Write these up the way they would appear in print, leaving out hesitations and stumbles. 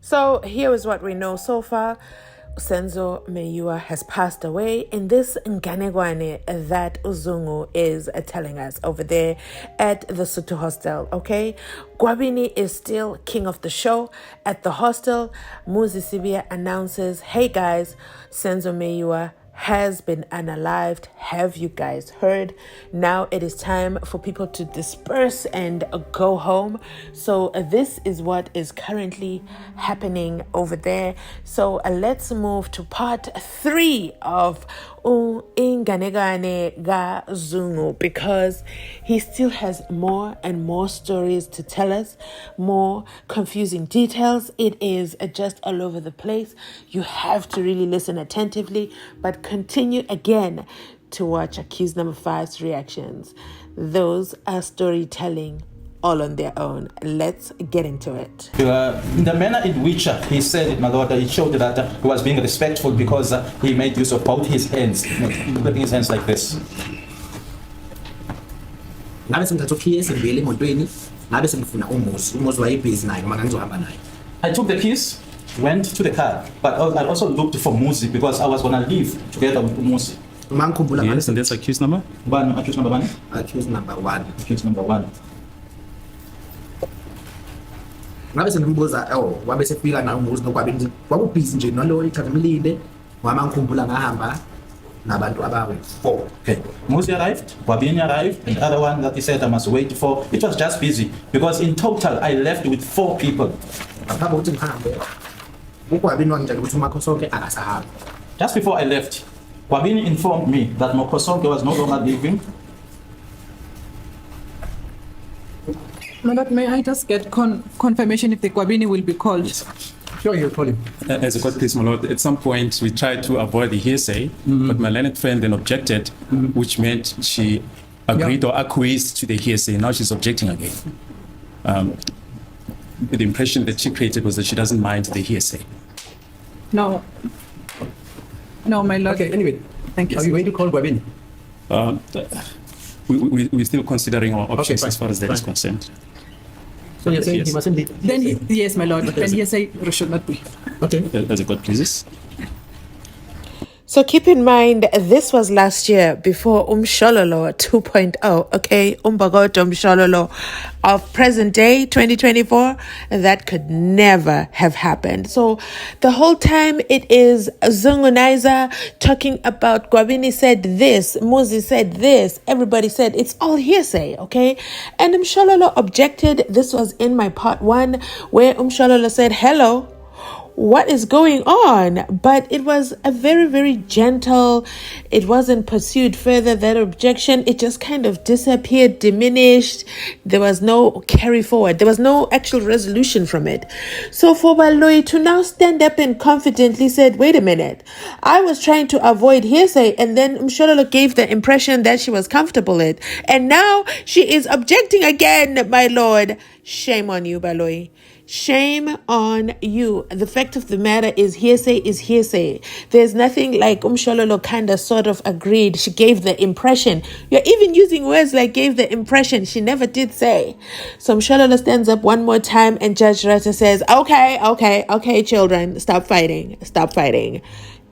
So here is what we know so far. Senzo Meyiwa has passed away in this Nganegwane that Zungu is telling us over there at the Sotho hostel, okay? Gwabini is still king of the show. At the hostel, Muzi Sibia announces, hey guys, Senzo Meyiwa has been unalived. Have you guys heard? Now it is time for people to disperse and go home. So this is what is currently happening over there. So let's move to part 3 of Inganegane ga Zungu, because he still has more and more stories to tell us, more confusing details. It is just all over the place. You have to really listen attentively, but continue again to watch Accused Number 5's reactions. Those are storytelling all on their own. Let's get into it. In the manner in which he said it, my Lord, it showed that he was being respectful because he made use of both his hands, putting his hands like this. I took the keys, went to the car, but I also looked for Muzi because I was going to leave together with Muzi. Yes, and that's accused number? Accused number 1. Accused number 1. Accused number 1. Ngabe senimbuza wabe sefika na umuzi nokwabini kwakubhizi nje nalo ithathamilile wama ngikhumbula ngahamba nabantu abawe 4. Okay, Muzi arrived, Wabini arrived, and the other one that he said I must wait for. It was just busy because in total I left with 4 people. Ngaphambi kokuthi ngihambe ukwabini wangitshela ukuthi uMakhosonke akasahambi. Just before I left, Wabini informed me that Makhosonke was no longer living. But may I just get confirmation if the Gwabini will be called? Yes. Sure, you'll call him. As a court case, my Lord, at some point we tried to avoid the hearsay, but my learned friend then objected, which meant she agreed or acquiesced to the hearsay. Now she's objecting again. The impression that she created was that she doesn't mind the hearsay. No. No, my Lord. Okay, anyway. Thank you. Are you going to call Gwabini? We're still considering our options Okay, as far as that is concerned. So you're saying Yes. he mustn't be? Then, yes, my Lord. And he say should not be. Okay. As a court pleases. So keep in mind, this was last year before Umshololo 2.0, okay? Umbagoto Umshololo of present day, 2024, that could never have happened. So the whole time it is Zungu talking about Gwabini said this, Muzi said this, everybody said it's all hearsay, okay? And Umshololo objected. This was in my part 1 where Umshololo said, hello, what is going on? But it was a very, very gentle, it wasn't pursued further, that objection. It just kind of disappeared, diminished. There was no carry forward. There was no actual resolution from it. So for Baloyi to now stand up and confidently said, wait a minute, I was trying to avoid hearsay, and then Mshololo gave the impression that she was comfortable in. And now she is objecting again, my lord. Shame on you, Baloyi. Shame on you. The fact of the matter is hearsay. There's nothing like Umshololo kind of sort of agreed. She gave the impression. You're even using words like gave the impression. She never did say. So Umshololo stands up one more time and Judge Rata says, okay, children, stop fighting.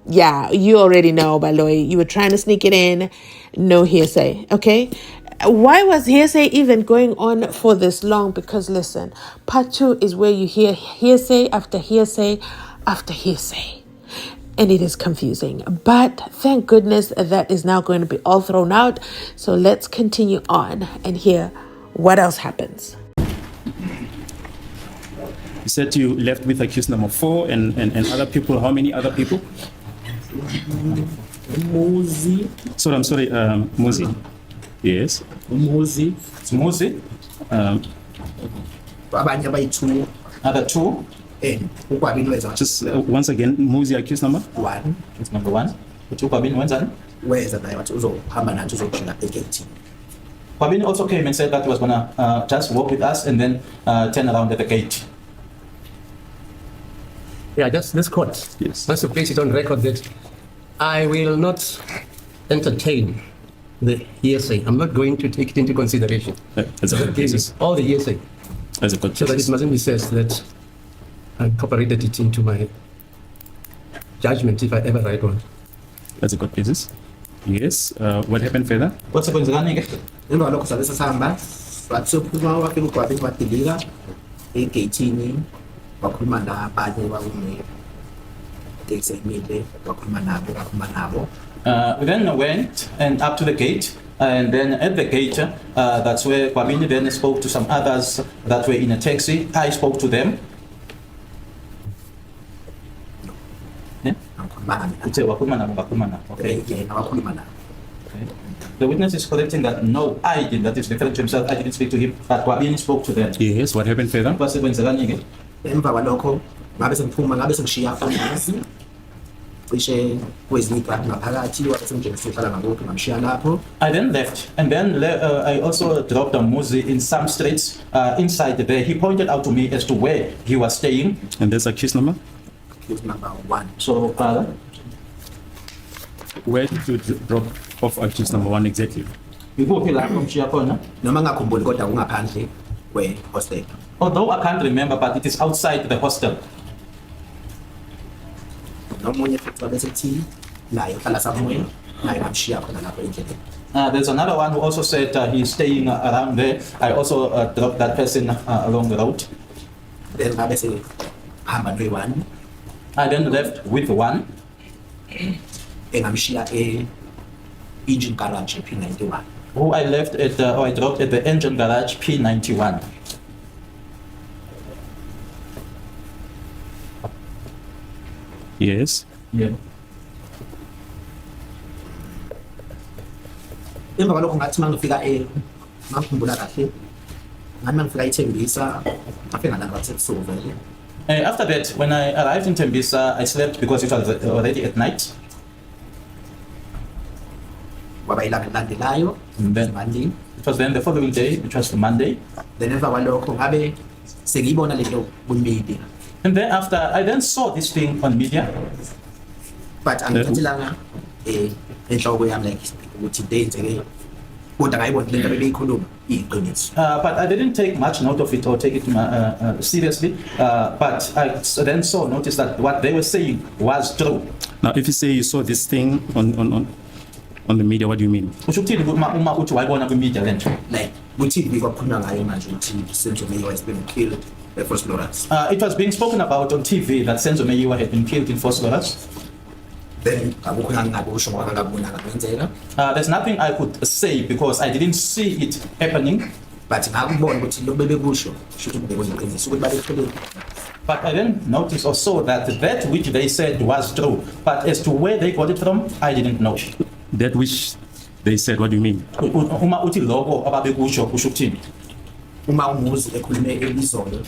Yeah, you already know, Baloyi. You were trying to sneak it in. No hearsay, okay? Why was hearsay even going on for this long? Because listen, part 2 is where you hear hearsay after hearsay after hearsay. And it is confusing. But thank goodness that is now going to be all thrown out. So let's continue on and hear what else happens. You said you left with accused number 4 and other people. How many other people? Muzi. Sorry, I'm sorry, Muzi. Yes. Muzi. It's Muzi. Abanye abayi-2. Other 2. Ukwabini weza Just once again, Muzi accused number 1. It's number 1. Wabini wenzani? Weza naye wathi uzohamba nathi uzokujela egate. Wabini also came and said that he was going to just walk with us and then turn around at the gate. Yeah, just this court. Yes. Wants to place it on record that I will not entertain the hearsay. I'm not going to take it into consideration. as a court pleases. All the hearsay. As a court So that it pleases. mustn't be said that incorporated it into my judgment if I ever write one. That's a good basis. Yes. What happened further? What's kwenzekani ke? Emva kwalokho sabe sesihamba wathi sophuma wafika uGwabini wadilika egate-ini wakhuluma nabanye teksi emile wakhuluma nabo. We then went and up to the gate, and then at the gate, that's where Kwabini then spoke to some others that were in a taxi. I spoke to them. Yeah? Uthe wakhuluma nabo. Okay. yena wakhuluma nabo. Okay. The witness is correcting that no, I did. That is referring to himself. I didn't speak to him, but Kwabini spoke to them. Yes. What happened further? Kwase kwenzekani ke? Emva kwalokho ngabe sengishiya phansi cishe kwezinika ngaphakathi wabe sengijengisa uhlala ngakuphi ngamshiya lapho. I then left, and then I also dropped a Muzi in some streets inside there. He pointed out to me as to where he was staying. And there's a case number. Case number 1. So, Where did you drop off accused number 1 exactly? ikuphi lapho mshiya khona? Noma ngakhumbuli kodwa kungaphandle kwe-hostel. Although I can't remember, but it is outside the hostel. Nomunye futhi wabe sethi naye uhlala somewhere naye ngamshiya khona lapho endleleni. There's another one who also said he's staying around there. I also dropped that person along the road. Then ngabe sehamba noyi-1 I then left with one, engamshiya engine garage P91. who I left at, or I dropped at the engine garage P91. Yes. Yeah. Emva kwalokho ngathi mangifika ngakhumbula kahle ngani mangifika eThembisa ngafika ngalanga sebusuku vele. After that, when I arrived in Tembisa, I slept because it was already at night. Kwaba ilanga elilandelayo Then- Monday. It was then the following day, which was the Monday. Then emva kwalokho ngabe sengiyibona lento ku-media And then after, I then saw this thing on media. but angithathelanga enhloko yami like ukuthi into eyenzeke kodwa ngayibona lento bebeyikhuluma iyiqiniso. But I didn't take much note of it or take it seriously. But I then noticed that what they were saying was true. Now, if you say you saw this thing on the media, what do you mean? Usho ukuthini uma uthi wayibona kwi-media le nto? Like ku-TV kwakhulunywa ngayo manje ukuthi Senzo Meyiwa has been killed by force Lawrence. It was being spoken about on TV that Senzo Meyiwa had been killed in Force Lawrence. Then akukho engangakusho ngoba ngangabonanga kwenzeka. There's nothing I could say because I didn't see it happening. But ngakubona ukuthi lokho bebekusho shuthi bekungeqiniso ukuthi babekholeni. But I then noticed or saw that which they said was true. But as to where they got it from, I didn't know. That which they said, what do you mean? Uma uthi lokho ababekusho kusho ukuthini? Uma umuzi ekhulume elizolo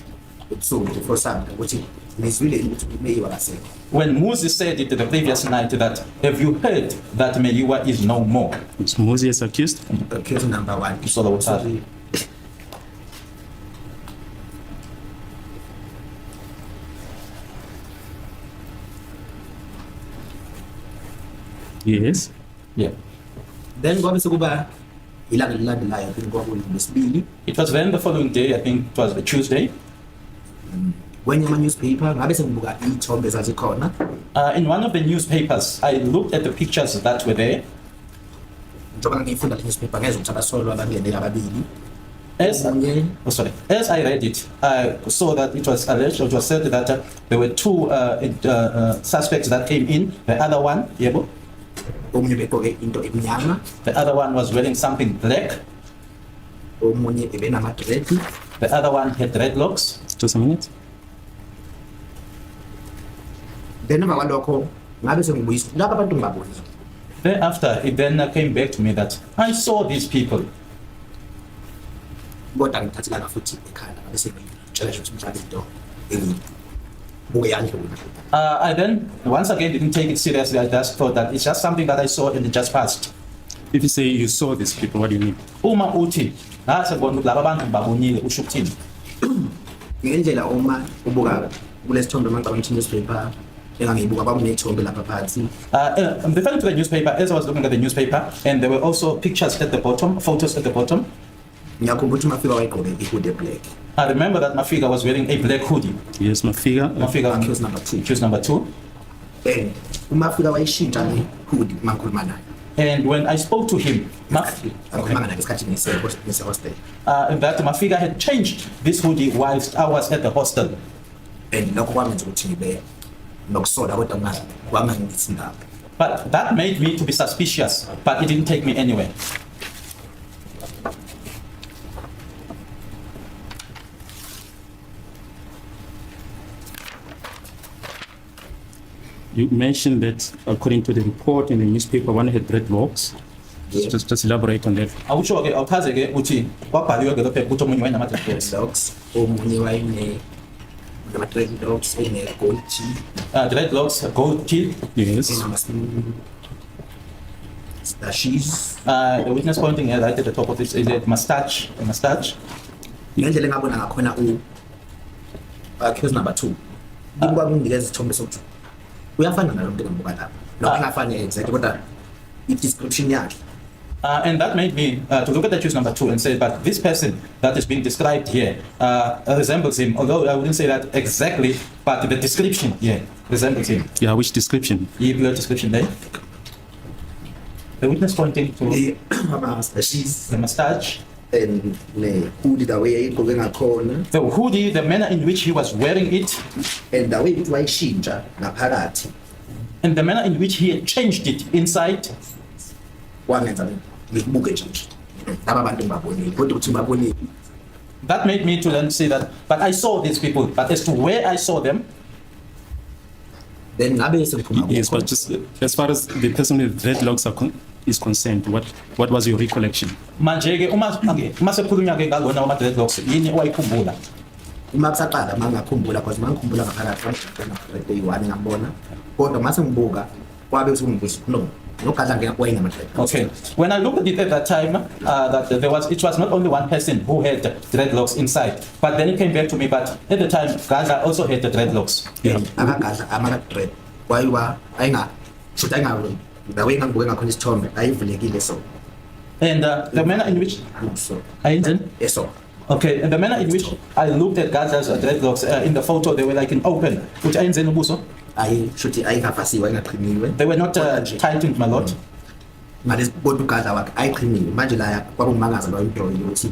ebusuku for something ukuthi nizwile ukuthi Meyiwa kasekho. When Muzi said it the previous night that, have you heard that Meyiwa is no more? Is Moses accused? Case number 1. So, Sorry. Yes. Yeah. Then kwabe sekuba ilanga elilandelayo then kwakulesibili It was then the following day, I think it was a Tuesday. kwenye ama-newspaper ngabe sengibuka iy'thombe ezazikhona In one of the newspapers, I looked at the pictures that were there. njengoba ngiyifunda le newspaper ngezwa ukuthi abasolwa abangenele ababili As, omunye as I read it, I saw that it was alleged, or it was said that there were two suspects that came in. The other one, yebo, omunye begqoke into emnyama the other one was wearing something black. omunye ebenamadredi The other one had dreadlocks. Just a minute. then emva kwalokho ngabe sengibuyisa laba abantu ngibabona Thereafter, it then came back to me that I saw these people. kodwa ngithathelanga futhi ekhanda ngabe sengitshela nje ukuthi mhlawumbe into engibuke yandlula. I then, once again, didn't take it seriously. I just thought that it's just something that I saw and it just passed. If you say you saw these people, what do you mean? Uma uthi, ngasebona ukuthi laba bantu ngibabonile, usho ukuthini? Ngendlela uma ubuka kulesithombe manje abantu newspaper engangibuka bakunethombe lapha phansi I'm referring to the newspaper. As I was looking at the newspaper, and there were also pictures at the bottom, photos at the bottom. ngiyakhumbula ukuthi Mafika wayegqoke ihoodie black. I remember that Mafika was wearing a black hoodie. Yes, Mafika. Mafika, Accused number 2. accused number 2. And uMafika wayishintsha le hoodie mangikhuluma naye. And when I spoke to him, Ngikhuluma naye ngesikhathi ngise-hostel. that Mafika had changed this hoodie whilst I was at the hostel. And lokho kwamenza ukuthi ngibe nokusola kodwa kwangangithi indaba. But that made me to be suspicious, but it didn't take me anywhere. You mentioned that according to the report in the newspaper, one had dreadlocks. Yeah. Just elaborate on that. Awusho-ke awuchaze-ke ukuthi kwabhaliwe-ke lapha ukuthi omunye wayenama-dreadlocks. Dreadlocks, omunye nama-dreadlocks, ene-gold teeth, Dreadlocks, gold teeth. Yes. stashes. The witness pointing here right at the top of this is a mustache. A mustache. Ngendlela engabona ngakhona accused number 2. Kunginikeza isithombe sokuthi uyafana nalo muntu engibuka lapha. Lokho afane exactly kodwa i-description yakhe. And that made me to look at accused number 2 and say, but this person that is being described here resembles him, although I wouldn't say that exactly, but the description here resembles him. Yeah, which description? Your description there. The witness pointing to Stashes the mustache, and ne-hoodie the way ayigqoke ngakhona, the hoodie, the manner in which he was wearing it, and the way ukuthi wayishintsha ngaphakathi and the manner in which he had changed it inside. kwangenza ngikubuke nje. Laba bantu ngibabonile kodwa ukuthi ngibabonile That made me to then say that, but I saw these people, but as to where I saw them, then ngabe sekuphuma Yes, but just as far as the person with dreadlocks is concerned, what was your recollection? manje-ke uma sekhulunywa-ke ngalona wama-dreadlocks, yini owayikhumbula? uma kusaqala mangakhumbula because mangikhumbula ngaphakathi day 1 ngambona kodwa mase ngibuka kwabe usungibuza no nogadla ngeke wayinama-dreadlocks. Okay. When I looked at it at that time, that it was not only one person who had dreadlocks inside, but then it came back to me. But at the time, Gaza also had the dreadlocks. Akagadla ama-dread wayiwa shuthi the way ngangibuke ngakhona isithombe ayivulekile so And the manner in which so so okay, and the manner in which I looked at Gaza's dreadlocks in the photo, they were like in open. Which ayenzeni ubuso? shuthi ayingafasiwe ayingaqhiniwe They were not tightened, my lord. ngalesi kodwa ugadla wakhe ayiqhinile manje la kwakungimangaza lwayidrawile ukuthi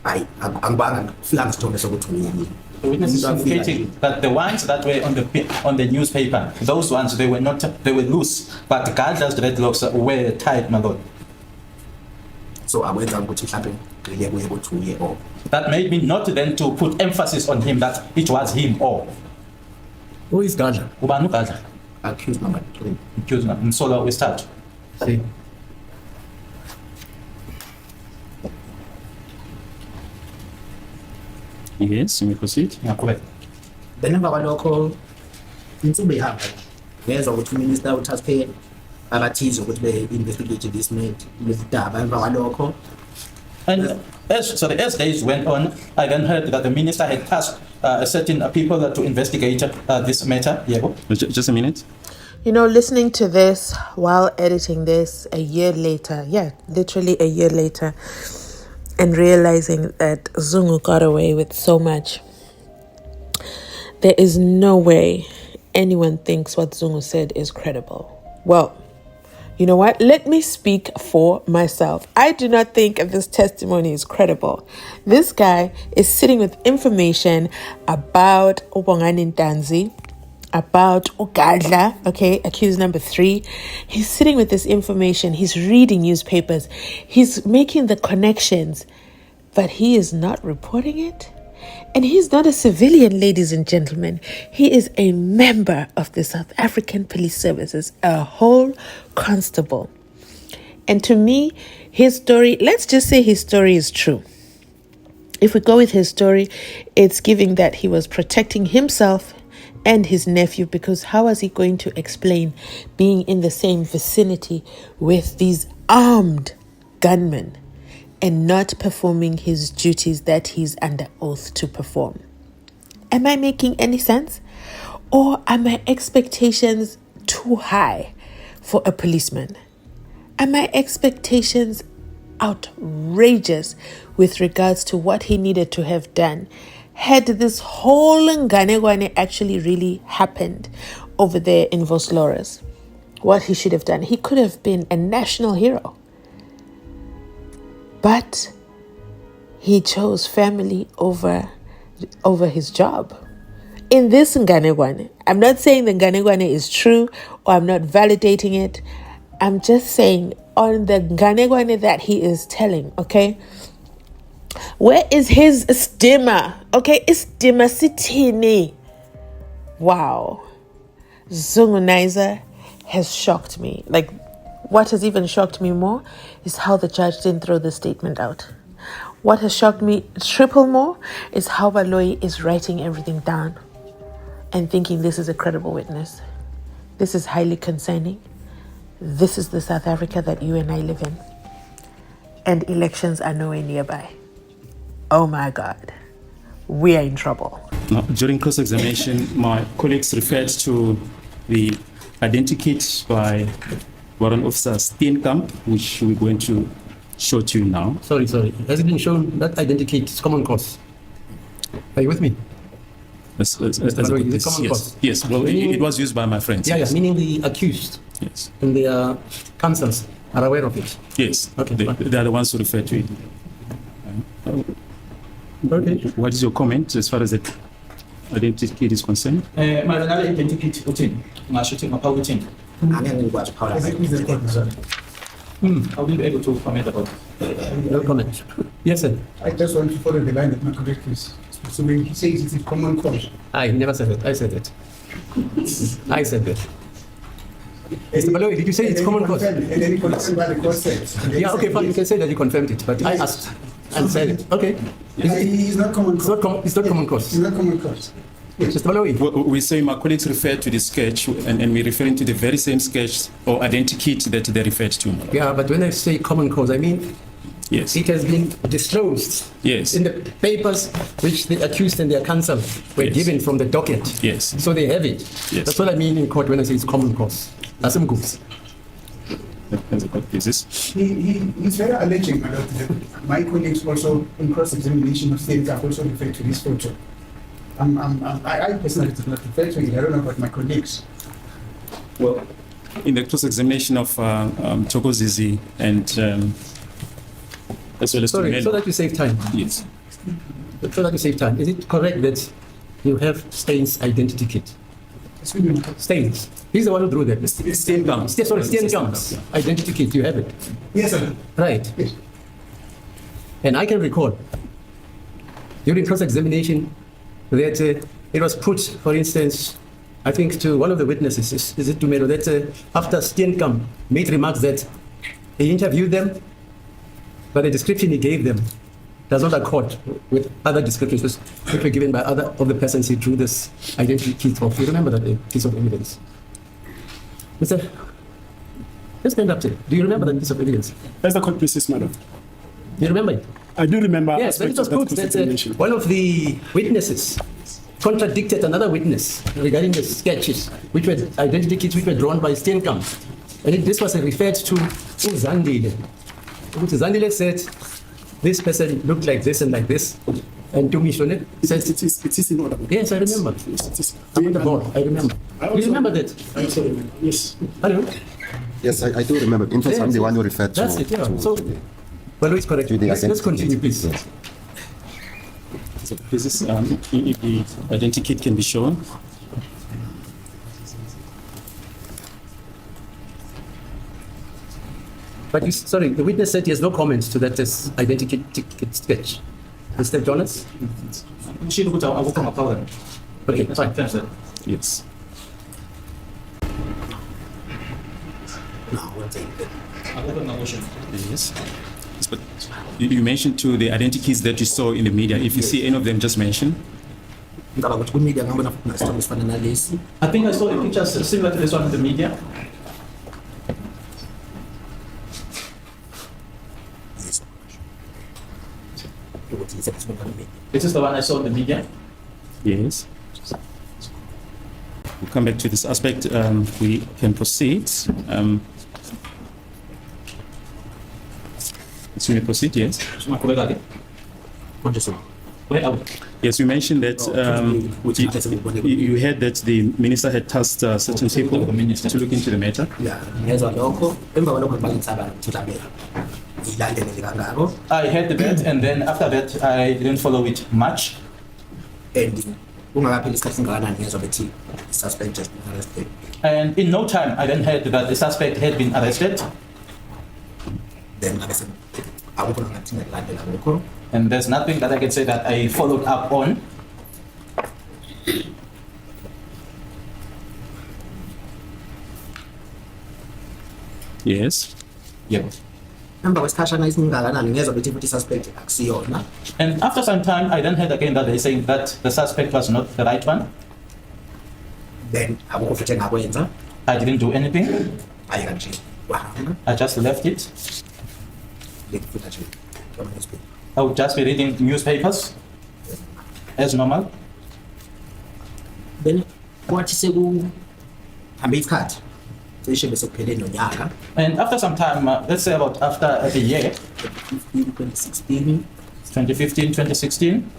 hayi angibanga fika ngesithombe sokuthi uyini. The witness is indicating that the ones that were on the newspaper, those ones they were loose, but Gaza's dreadlocks were tight, my lord. So akwenza ukuthi mhlawumbe ngeke kuye kuthi uye or That made me not then to put emphasis on him that it was him or Who is Gadla? ubani uGadla, accused number 3. accused msolwa wesithathu. See. Yes, you may proceed. Ngiyaqhubeka. Then emva kwalokho insimbi ihamba ngezwa ukuthi uminister uthathe abathize ukuthi be-investigate this daba emva kwalokho And as days went on, I then heard that the minister had tasked certain people to investigate this matter. Yebo. Just a minute. You know, listening to this while editing this a year later, literally a year later, and realizing that Zungu got away with so much. There is no way anyone thinks what Zungu said is credible. Well, you know what? Let me speak for myself. I do not think this testimony is credible. This guy is sitting with information about Ubongani Ntanzi, about Ugadla, okay, accused number 3. He's sitting with this information. He's reading newspapers. He's making the connections, but he is not reporting it. And he's not a civilian, ladies and gentlemen. He is a member of the South African Police Services, a whole constable. And to me, his story, let's just say his story is true. If we go with his story, it's giving that he was protecting himself and his nephew, because how was he going to explain being in the same vicinity with these armed gunmen and not performing his duties that he's under oath to perform? Am I making any sense? Or are my expectations too high for a policeman? Are my expectations outrageous with regards to what he needed to have done. Had this whole nganegwane actually really happened over there in Vosloorus, what he should have done, he could have been a national hero. But he chose family over his job. In this nganegwane, I'm not saying the nganegwane is true or I'm not validating it. I'm just saying on the nganegwane that he is telling, okay? Where is his stigma? Okay, stigma sitini. Wow. Zungu has shocked me. Like, what has even shocked me more is how the judge didn't throw the statement out. What has shocked me triple more is how Baloyi is writing everything down and thinking this is a credible witness. This is highly concerning. This is the South Africa that you and I live in. And elections are nowhere nearby. Oh my God. We are in trouble. Now, during cross-examination, my colleagues referred to the identikit by Warrant Officer Steenkamp, which we're going to show to you now. Sorry. Has it been shown that identikit is common cause? Are you with me? Is it common cause? Yes. Well, it was used by my friends. Yeah, yes. meaning the accused Yes. and their counsels are aware of it. Yes. Okay, They fine. are the ones who refer to it. Okay. What is your comment as far as the identikit is concerned? Malana identikit uthini? Ngasho ngapha uthini? Angeke ngikwazi ukuphawula. I'll be able to comment about it. No comment. Yes, sir. I just want to follow the line that my colleague is. So when he says it's a common cause, I never said it. I said it. I said that. Mr. Baloyi, did you say it's common cause? And then he confirmed by the court said. Yeah, okay, fine. You can say that you confirmed it, but I asked and said it. Okay. He's not common It's cause. not common It's cause. not common cause. Mr. Baloyi, We say my colleagues referred to the sketch, and we're referring to the very same sketch or identikit that they referred to. yeah, but when I say common cause, I mean Yes. it has been disclosed Yes. in the papers which the accused and their counsel were Yes. given from the docket. Yes. So they have it. Yes. That's what I mean in court when I say it's common cause. That's some goods. Is this? He's very alleging about that. My colleagues also in cross-examination of things have also referred to this photo. I personally did not refer to it. I don't know about my colleagues. Well, in the cross-examination of Thokozizi and as well as Sorry, so Tumelo. that you save time. Yes. So that you save time. Is it correct that you have Stain's identity kit? Stains. He's the one who drew that. Steenkamp. Sorry, Steenkamp's identity kit. You have it. Yes, sir. Right. Yes. And I can recall during cross-examination that it was put, for instance, I think to one of the witnesses, is it Tumelo, that after Steenkamp made remarks that he interviewed them, but the description he gave them does not accord with other descriptions which were given by other of the persons he drew this identity kit of. You remember that piece of evidence? Mr. Let's stand up there. Do you remember that piece of evidence? That's the court process, madam. Do you remember it? I do remember. Yes, but it was aspects of put that that cross-examination. one of the witnesses contradicted another witness regarding the sketches, which were identity kits which were drawn by Steenkamp. And this was referred to Zandile. Zandile said, this person looked like this and like this. And Tumishone says, It is in order. yes, I remember. Yes, it is. I'm on the board, I remember. You remember that? I also remember. Yes. Hello? Yes, I do remember. In fact, I'm the one who referred to. That's it, yeah. So, well, it's correct. to the Let's identity continue, kit. please. Yes. So this is if the identikit can be shown. But you, sorry, the witness said he has no comments to that identity sketch. Mr. Jonas? Ushilo ukuthi awukho ngaphakathi. Okay, fine. Thanks, sir. Yes. Awukho ngamotion. Yes. Yes, but you mentioned to the identikits that you saw in the media. If you see any of them, just mention. Ngicabanga ukuthi kumedia ngabona futhi nesithombe esifana nalesi. I think I saw a picture similar to this one in the media. Ukuthi yisiphi isibonakala kumedia. This is the one I saw in the media. Yes. We'll come back to this aspect. We can proceed. It's You may proceed, yes. Singaqhubeka-ke. Konje Where are we? Yes, you mentioned that you heard that the minister had tasked certain people The minister. to look into the matter. ya ngezwa lokho emva kwalokho ngibangisaba ngithuthabela ngilandelele kangako I heard that, and then after that, I didn't follow it much. and kungakapheli isikhathi singakanani ngezwa bethi suspect has been arrested. And in no time, I then heard that the suspect had been arrested. Then ngabe akukho ngathi ngilandela lokho. And there's nothing that I can say that I followed up on. Yes. Yeah. Emva kwesikhashana esingakanani ngezwa bethi futhi suspect akusiyona. And after some time, I then heard again that they're saying that the suspect was not the right one. Then akukho futhi engakwenza. I didn't do anything. Ayeka nje wahamba I just left it. lekufika nje kama newspaper. I would just be reading newspapers as normal. Then kwathi sekuhambe isikhathi cishe bese kupheleni nonyaka And after some time, let's say about after the year, 2016 2015, 2016,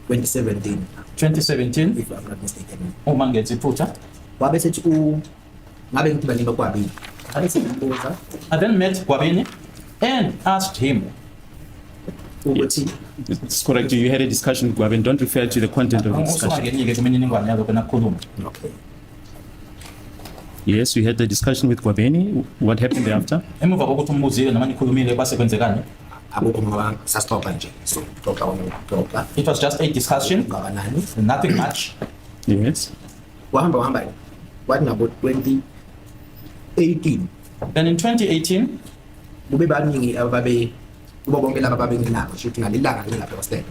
2017 2017, if I'm not mistaken. uma ngenza iphutha, Wabe sethi ngabe ngidibane nokwabini. Abe sengibuza I then met Gwabini and asked him. ukuthi It's correct. You had a discussion with Gwabin. Don't refer to the content of the discussion. Usungangenike kwimininingwane yalokho enakhuluma. okay. Yes, we had the discussion with Gwabeni. What happened thereafter? Emuva kokuthi umbuzile noma nikhulumile kwase kwenzekani? Akukho ngoba sasixoxa nje so xoxa It was just a discussion, ngakanani. nothing much. Yes. Wahamba kwathi ngabo 2018 Then in 2018, kube baningi ababe kubo bonke laba babenginabo shothi ngalilanga ngilapha hostel.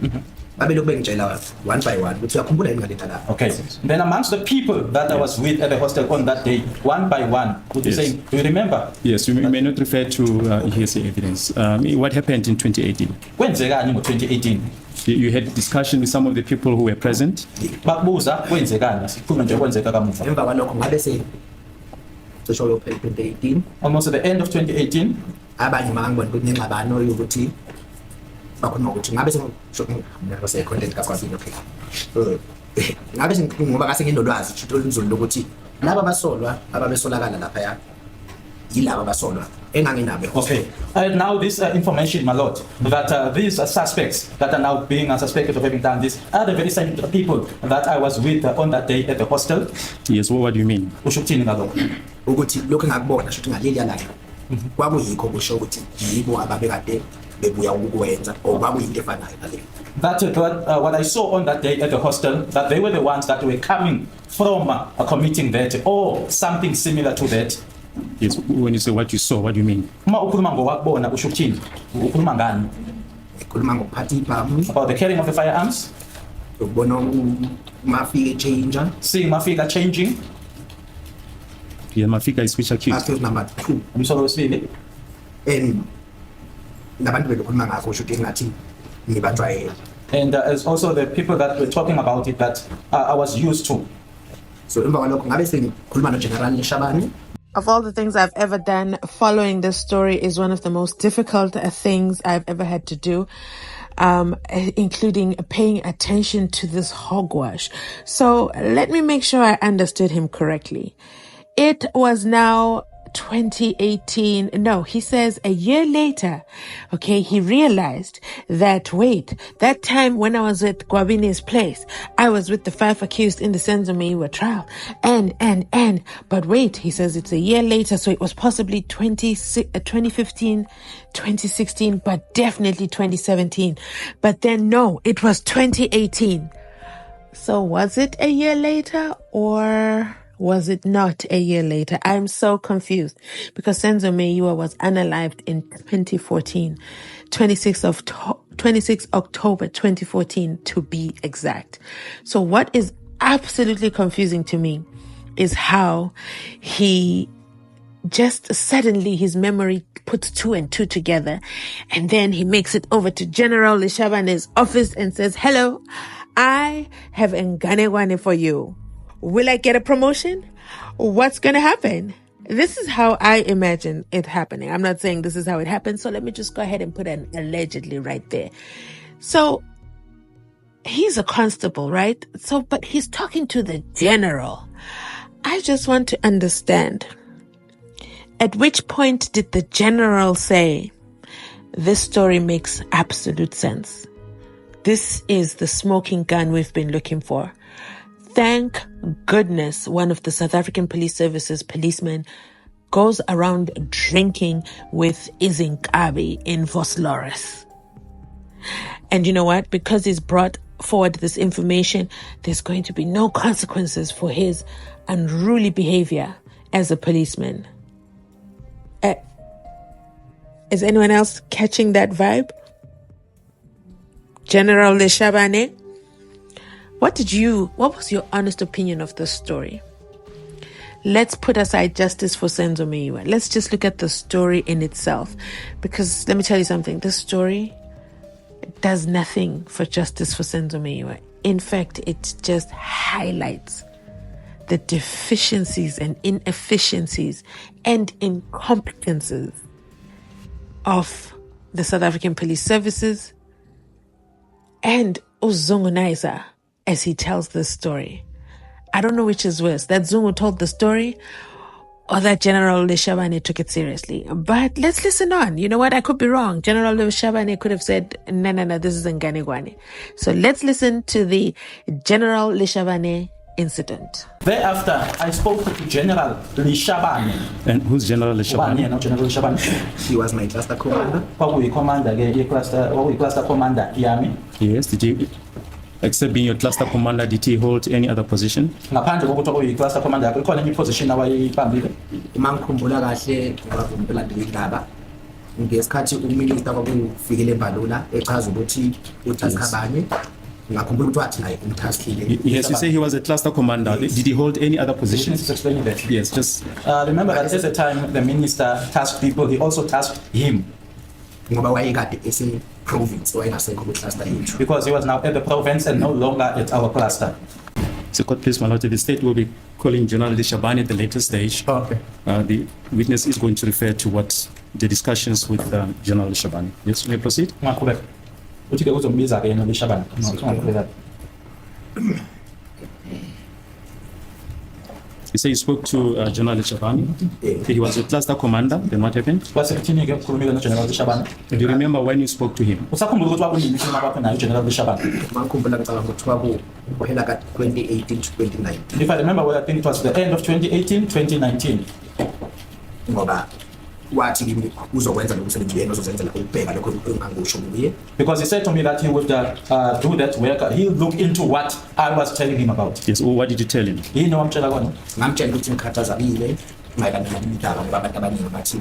Babe lokhu bengitshela one by one ukuthi uyakhumbula yini ngaletha lapha. okay. Then amongst the people that I was with at the hostel on that day, one by one, would you Yes. say, do you remember? Yes, you may not refer to hearsay evidence. What happened in 2018? Kwenzekani ngo-2018? You had a discussion with some of the people who were present. Bakubuza kwenzekani, sikhuluma nje kwenzeka kamuva. Emva kwalokho ngabe cishe yophela 2018 Almost at the end of 2018, abanye mangibona ukuthi nengxabano yokuthi bakhuluma ukuthi ngabe mina content kakwabini okay. Ngabe ngoba kase nginolwazi futhi olunzulu lokuthi laba basolwa ababesolakala lapha ya yilaba basolwa enganginabo. okay. Now this information, my lord, that these suspects that are now being suspected of having done this are the very same people that I was with on that day at the hostel. Yes, what do you mean? Usho ukuthini ngalokho? Ukuthi lokho engakubona futhi ngaleli yalana kwakuyikho kusho ukuthi yibo ababekade bebuya ukukwenza okwakuyinto efanayo naleyo. That what I saw on that day at the hostel, that they were the ones that were coming from committing that or something similar to that. Yes, when you say what you saw, what do you mean? Uma ukhuluma ngowakubona usho ukuthini? Ukhuluma ngani? Ekhuluma ngokuphatha ibhamu About the carrying of the firearms, ukubona mafike change seeing Mafika changing, Yeah, Mafika is which accused. accuse number 2 umsolo wesibili, and nabantu bekhuluma ngakho usho ukuthi ngathi ngibajwayele. and as also the people that were talking about it that I was used to. So emva kwalokho ngabe sengikhuluma no General Leshabane. Of all the things I've ever done, following this story is one of the most difficult things I've ever had to do, including paying attention to this hogwash. So let me make sure I understood him correctly. It was now 2018. No, he says a year later, okay, he realized that, wait, that time when I was at Gwabini's place, I was with the 5 accused in the Senzomeiwa trial. But wait, he says it's a year later, so it was possibly 2015, 2016, but definitely 2017. But then no, it was 2018. So was it a year later or was it not a year later? I'm so confused because Senzo Meyiwa was unalived in 2014, 26 October 2014 to be exact. So what is absolutely confusing to me is how he just suddenly his memory puts 2 and 2 together, and then he makes it over to General Leshabane's office and says, hello, I have Nganegwane for you. Will I get a promotion? What's going to happen? This is how I imagine it happening. I'm not saying this is how it happened, so let me just go ahead and put an allegedly right there. So he's a constable, right? So, but he's talking to the general. I just want to understand, at which point did the general say, this story makes absolute sense? This is the smoking gun we've been looking for. Thank goodness one of the South African Police Service's policemen goes around drinking with Izinkabi in Vosloris. And you know what? Because he's brought forward this information, there's going to be no consequences for his unruly behavior as a policeman. Is anyone else catching that vibe? General Leshabane? What was your honest opinion of this story? Let's put aside justice for Senzo Meyiwa. Let's just look at the story in itself. Because let me tell you something, this story does nothing for justice for Senzo Meyiwa. In fact, it just highlights the deficiencies and inefficiencies and incompetences of the South African Police Services and Zungu Naiza as he tells this story. I don't know which is worse, that Zungu told the story or that General Leshabane took it seriously. But let's listen on. You know what? I could be wrong. General Leshabane could have said, no, this is Nganegwane. So let's listen to the General Leshabane incident. Thereafter, I spoke to General Leshabane. And who's General Leshabane? Yeah, no, General Leshabane. He was my cluster commander. Cluster commander, Yami. Yes, did he, except being your cluster commander, did he hold any other position? Ngaphandle kokuthi uyi-cluster commander, kukhona enye position awayibambile. Mangikhumbula kahle ngavumbela ndiyindaba. Ngesikhathi uminister kwakufikele eMbalula echaza ukuthi uTaskabanye ngakhumbula ukuthi wathi naye umtaskile. Yes, you say he was a cluster commander. Did he hold any other position? Explaining that. Yes, just remember that at the time the minister tasked people, he also tasked him. Ngoba wayekade ese-province wayengasekho kwi-cluster yethu. Because he was now at the province and no longer at our cluster. So, court, please, my lord, the state will be calling General Leshabane at the later stage. Okay. The witness is going to refer to what the discussions with General Leshabane. Yes, you may proceed. Ungaqhubeka. Uthi-ke uzombiza-ke yena uLeshabane. No, ungaqhubeka. You say you spoke to General Leshabane. He was a cluster commander. Then what happened? Wasekuthini-ke ukukhulumile noGeneral Leshabane? Do you remember when you spoke to him? Usakhumbula ukuthi kwakunini ukukhuluma kwakho naye uGeneral Leshabane? Mangikhumbula ngicabanga ukuthi kwakuphela ka-2018 to 2019. If I remember well, I think it was the end of 2018, 2019. Ngoba wathi kimi uzokwenza lo msebenzi yena ozozenzela ukubheka lokho engangisho kuye. Because he said to me that he would do that work, he'll look into what I was telling him about. Yes, well, what did you tell him? Yini owamtshela kona? Ngamtshela ukuthi ngikhathazabile mayelana nalindaba ngoba abantu abaningi bathi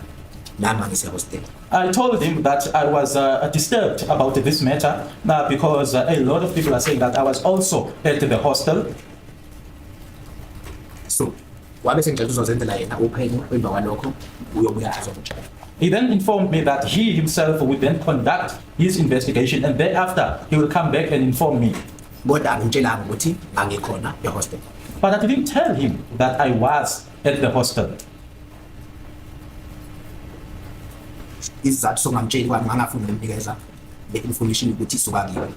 nami ngisehostel. I told him that I was disturbed about this matter because a lot of people are saying that I was also at the hostel. So wabe sengitshela uzozenzela yena uphenyo emva kwalokho uyobuya azomtshela. He then informed me that he himself would then conduct his investigation and thereafter he will come back and inform me. Kodwa angimtshelanga ukuthi angikhona ehostel. But I didn't tell him that I was at the hostel. Isizathu songamtsheli kwami ngangafuni ukumnikeza le information ukuthi isuka kimi.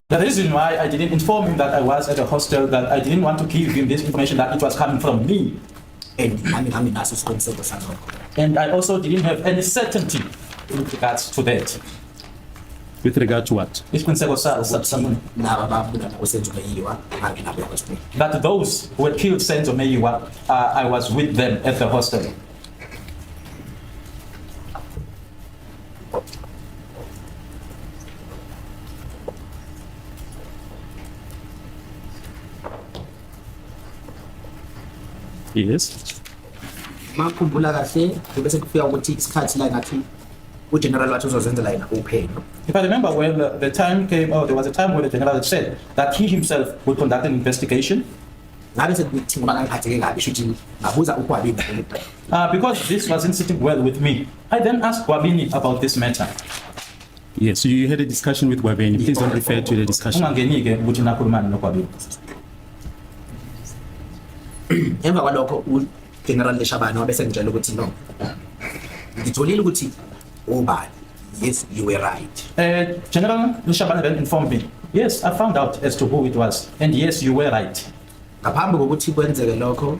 The reason why I didn't inform him that I was at the hostel, that I didn't want to give him this information that it was coming from me. And I also didn't have any certainty with regards to that. With regard to what? That those who had killed Senzo Meyiwa, I was with them at the hostel. Yes. Makhumbula kahle bese kufika ukuthi isikhathi la ngathi uGeneral wathi uzozenzela yena uphenyo. If I remember well, the time came, there was a time when the general said that he himself would conduct an investigation. Ngabe sekuthi ngoba ngiphatheke kabi shuthi ngabuza uGwabini. Because this wasn't sitting well with me, I then asked Gwabini about this matter. Yes, so you had a discussion with Gwabini. Please don't refer to the discussion. Ungangenike ukuthi nakhulumani noGwabini. Emva kwalokho General Leshabane wabe sengitshela ukuthi no. Ngitholile ukuthi ubani. Yes, you were right. General Leshabane then informed me. Yes, I found out as to who it was. And yes, you were right. Ngaphambi kokuthi kwenzeke lokho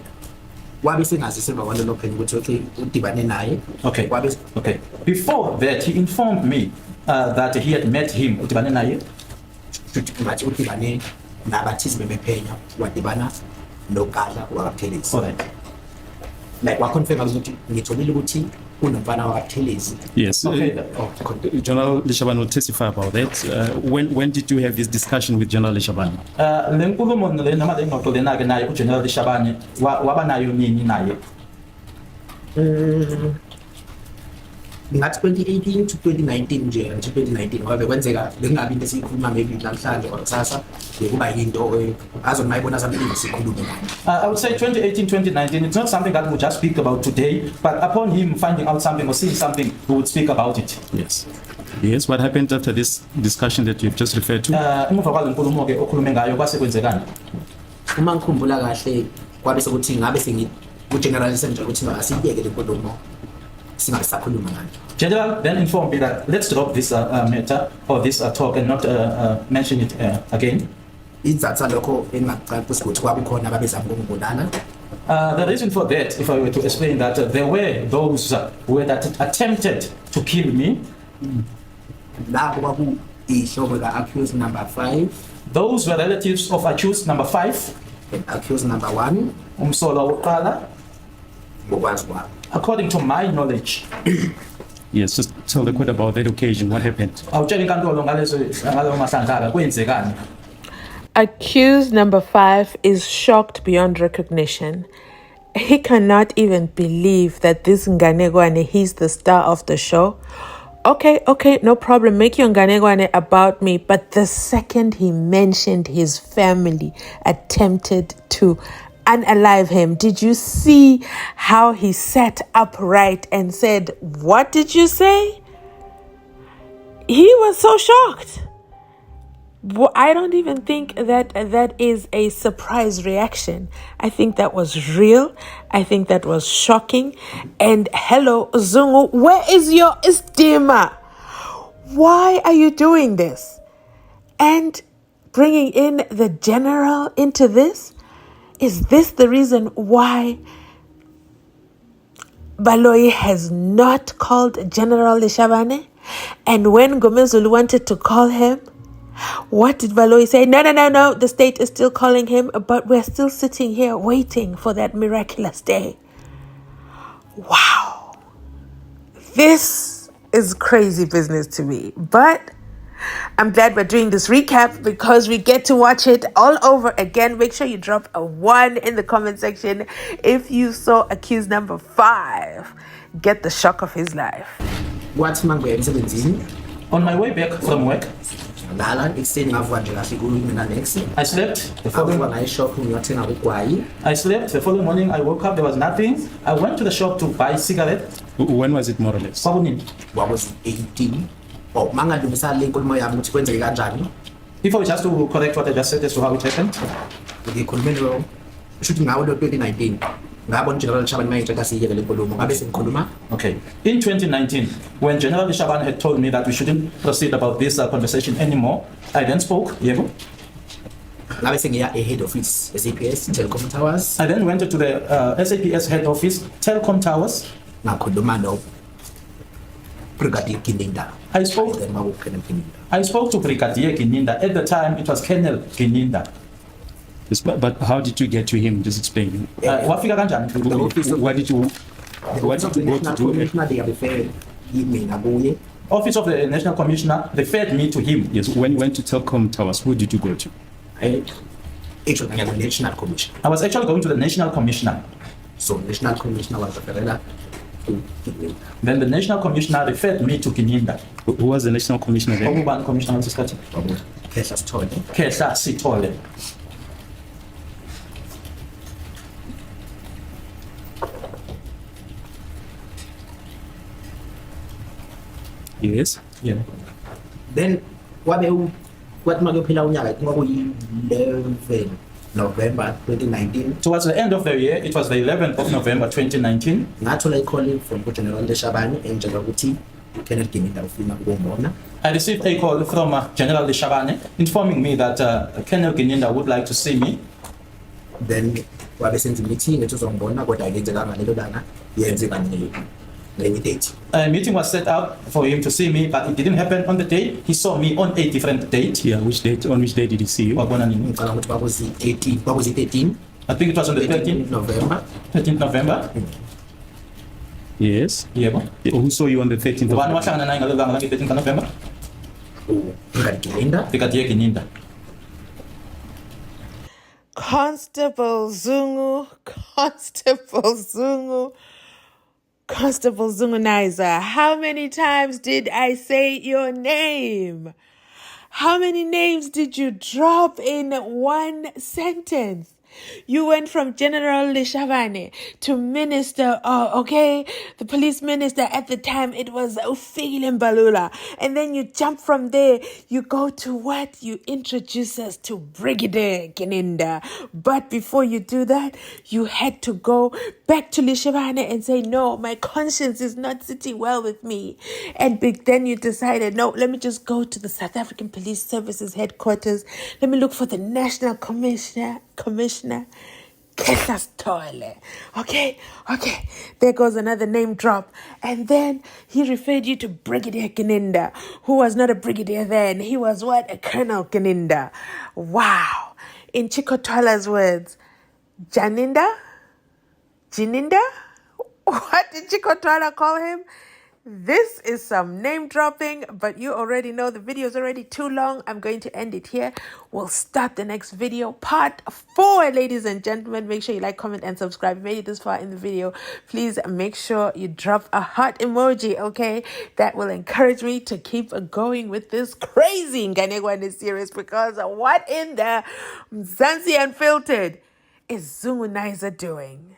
wabe sengaziselwa kwalelo phenyo ukuthi okay udibane naye. Okay. Okay. Before that, he informed me that he had met him. Udibane naye. Ngathi udibane nabathize bebephenya wadibana nogala wakaphelezi. Alright. Like wakonfirm ukuthi ngitholile ukuthi unomfana wakaphelezi. Yes. Okay. General Leshabane will testify about that. When did you have this discussion with General Leshabane? Le nkulumo le noma le ngxoxo lena ke naye uGeneral Leshabane waba nayo nini naye? Ngathi 2018 to 2019 nje until 2019 wabe kwenzeka bengabi into esikhuluma maybe namhlanje or kusasa bekuba yinto azona mayibona zambe ngisikhuluma naye. I would say 2018, 2019, it's not something that we'll just speak about today, but upon him finding out something or seeing something, we would speak about it. Yes. Yes, what happened after this discussion that you've just referred to? Emuva kwale nkulumo ke okhulume ngayo kwase kwenzekani? Uma ngikhumbula kahle kwabe sokuthi ngabe sengi uGeneral Senja ukuthi asiyeke le nkulumo singabe sakhuluma ngayo. General then informed me that let's drop this matter or this talk and not mention it again. Izatsa lokho engaqala ukuthi kwakukhona ababezama ukungibulala. The reason for that, if I were to explain that, there were those who had attempted to kill me. Lapho kwaku ihlobo la accused number 5. Those were relatives of accused number 5. And accused number 1. Umsolwa wokuqala. Ngokwazi kwami. According to my knowledge. Yes, just tell the court about that occasion. What happened? Awutshela inkantolo ngalezo mahlandla kwenzekani? Accused number 5 is shocked beyond recognition. He cannot even believe that this Nganegwane, he's the star of the show. Okay, no problem. Make your Nganegwane about me. But the second he mentioned his family attempted to unalive him, did you see how he sat upright and said, "What did you say?" He was so shocked. I don't even think that is a surprise reaction. I think that was real. I think that was shocking. And hello, Zungu, where is your estima? Why are you doing this? And bringing in the general into this? Is this the reason why Baloyi has not called General Leshabane? And when Gomezulu wanted to call him, what did Baloyi say? No, the state is still calling him, but we're still sitting here waiting for that miraculous day. Wow. This is crazy business to me, but I'm glad we're doing this recap because we get to watch it all over again. Make sure you drop a 1 in the comment section if you saw accused number 5 get the shock of his life. What's my way emsebenzini? On my way back from work, Lala ekuseni ngavuka nje kahle kumina next. I slept. The following ngiyothenga ugwayi. I slept. The following morning, I woke up. There was nothing. I went to the shop to buy cigarettes. When was it more or less? Kwakunini? Was 18. Oh, mangalungisa le nkulumo yami ukuthi kwenzeke kanjani. Before just to correct what I just said as to how it happened. Ngikhulume lo shooting ngawo lo 2019. Ngabona General Leshabane mayithatha siyeke le nkulumo ngabe sengikhuluma. Okay. In 2019, when General Leshabane had told me that we shouldn't proceed about this conversation anymore, I then spoke. Yebo. Ngabe sengiya head office SAPS Telecom Towers. I then went to the SAPS head office, Telecom Towers. Ngakhuluma no Brigadier Gininda. I spoke to Brigadier Gininda. At the time, it was Colonel Gininda. Yes, but how did you get to him? Just explain. Wafika kanjani? What did you go to do? Office of the National Commissioner referred me to him. Yes, when you went to Telecom Towers, who did you go to? National Commissioner. I was actually going to the National Commissioner. So National Commissioner was referred to Gininda. Then the National Commissioner referred me to Gininda. Who was the National Commissioner then? Commissioner Kehla Sithole. Yes. Yeah. Then what makuyophela unyaka kwakuyi 11 November 2019 Towards the end of the year, it was the 11th of November 2019. ngathola i-call from General Leshabane engitshela ukuthi uKenneth Gininda ufuna ukungibona. I received a call from General Leshabane informing me that Colonel Gininda would like to see me. Then wabe senza i-meeting ethi uzongibona kodwa ayenzekanga lelo langa yenzeka ngenye date. A meeting was set up for him to see me, but it didn't happen on the day. He saw me on a different date. Yeah, which date? On which day did he see you? Wabona nini? Ngicabanga ukuthi kwakuzi-13 I think it was on the 13th November. 13th November. Yes. Yebo. Who saw you on the 13th Ubani of wahlangana naye ngalelo langa lange 13th November? Brigadier Gininda. Brigadier Gininda. Constable Zungu, Constable Zungu, Constable Zungu. How many times did I say your name? How many names did you drop in one sentence? You went from General Leshabane to Minister, the police minister at the time, it was Ufigile Mbalula. And then you jump from there, you go to what? You introduce us to Brigadier Gininda. But before you do that, you had to go back to Leshabane and say, no, my conscience is not sitting well with me. And then you decided, no, let me just go to the South African Police Services headquarters. Let me look for the National Commissioner, Kesas Toile. Okay. There goes another name drop. And then he referred you to Brigadier Gininda, who was not a brigadier then. He was what? A Colonel Gininda. Wow. In Chico Tola's words, Gininda? What did Chico Tola call him? This is some name dropping, but you already know the video is already too long. I'm going to end it here. We'll start the next video, part 4, ladies and gentlemen. Make sure you like, comment, and subscribe. If you made it this far in the video, please make sure you drop a heart emoji, okay? That will encourage me to keep going with this crazy Nganegwane series, because what in the Mzansi Unfiltered is Zungu doing?